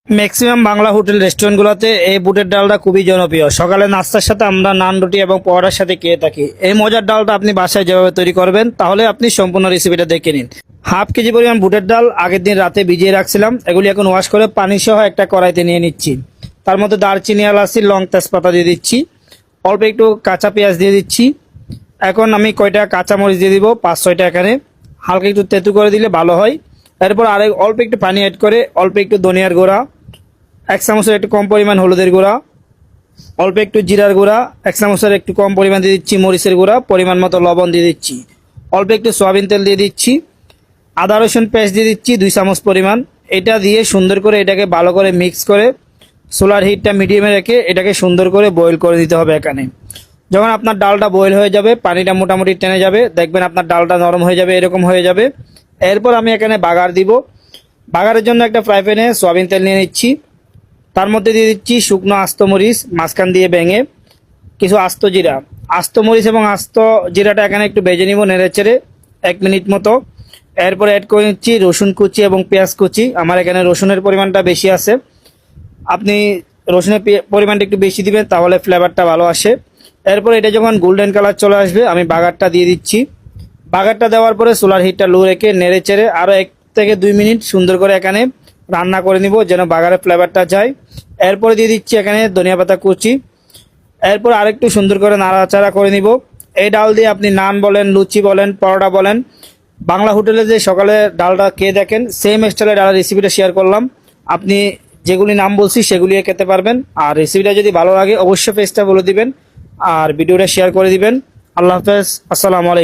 Maximum Bangla hotel রেস্টুরেন্টগুলোতে এই বুটের ডালটা খুবই জনপ্রিয়। সকালে নাস্তার সাথে আমরা নান রুটি এবং পরোটার সাথে খেয়ে থাকি। এই মজার ডালটা আপনি বাসায় যেভাবে তৈরি করবেন তাহলে আপনি সম্পূর্ণ রেসিপিটা দেখে নিন। হাফ কেজি পরিমাণ বুটের ডাল আগের দিন রাতে ভিজিয়ে রাখছিলাম, এগুলি এখন ওয়াশ করে পানি সহ একটা কড়াইতে নিয়ে নিচ্ছি। তার মধ্যে দারচিনি, এলাচি, লং, তেজপাতা দিয়ে দিচ্ছি। অল্প একটু কাঁচা পেঁয়াজ দিয়ে দিচ্ছি। এখন আমি কয়টা কাঁচামরিচ দিয়ে দিব, 5-6টা। এখানে হালকা একটু তেঁতু করে দিলে ভালো হয়। এরপর আরেক অল্প একটু পানি অ্যাড করে অল্প একটু ধনিয়ার গুঁড়া, 1 চামচের একটু কম পরিমাণ হলুদের গুঁড়া, অল্প একটু জিরার গুঁড়া, 1 চামচের একটু কম পরিমাণ দিয়ে দিচ্ছি মরিচের গুঁড়া, পরিমাণ মতো লবণ দিয়ে দিচ্ছি, অল্প একটু সয়াবিন তেল দিয়ে দিচ্ছি, আদা রসুন পেস্ট দিয়ে দিচ্ছি 2 চামচ পরিমাণ। এটা দিয়ে সুন্দর করে এটাকে ভালো করে মিক্স করে সোলার হিটটা মিডিয়ামে রেখে এটাকে সুন্দর করে বয়েল করে দিতে হবে। এখানে যখন আপনার ডালটা বয়েল হয়ে যাবে, পানিটা মোটামুটি টেনে যাবে, দেখবেন আপনার ডালটা নরম হয়ে যাবে, এরকম হয়ে যাবে। এরপর আমি এখানে বাগার দিব। বাগারের জন্য একটা ফ্রাই প্যানে সয়াবিন তেল নিয়ে নিচ্ছি। তার মধ্যে দিয়ে দিচ্ছি শুকনো আস্ত মরিচ মাঝখান দিয়ে ভেঙে, কিছু আস্ত জিরা। আস্ত মরিচ এবং আস্ত জিরাটা এখানে একটু ভেজে নিব নেড়ে চেড়ে 1 মিনিট মতো। এরপর অ্যাড করে নিচ্ছি রসুন কুচি এবং পেঁয়াজ কুচি। আমার এখানে রসুনের পরিমাণটা বেশি আছে, আপনি রসুনের পরিমাণটা একটু বেশি দিবেন তাহলে ফ্লেভারটা ভালো আসে। এরপর এটা যখন গোল্ডেন কালার চলে আসবে আমি বাগারটা দিয়ে দিচ্ছি। বাগারটা দেওয়ার পরে সোলার হিটটা লো রেখে নেড়ে চেড়ে আরও 1 থেকে 2 মিনিট সুন্দর করে এখানে রান্না করে নিব যেন বাগারের ফ্লেভারটা যায়। এরপরে দিয়ে দিচ্ছি এখানে ধনিয়া পাতা কুচি। এরপর আরেকটু সুন্দর করে নাড়াচাড়া করে নিব। এই ডাল দিয়ে আপনি নান বলেন, লুচি বলেন, পরোটা বলেন, বাংলা হোটেলে যে সকালে ডালটা খেয়ে দেখেন সেম স্টাইলে ডালের রেসিপিটা শেয়ার করলাম। আপনি যেগুলি নাম বলছি সেগুলি খেতে পারবেন। আর রেসিপিটা যদি ভালো লাগে অবশ্যই পেজটা বলে দিবেন আর ভিডিওটা শেয়ার করে দিবেন। আল্লাহ হাফেজ, আসসালামু আলাইকুম।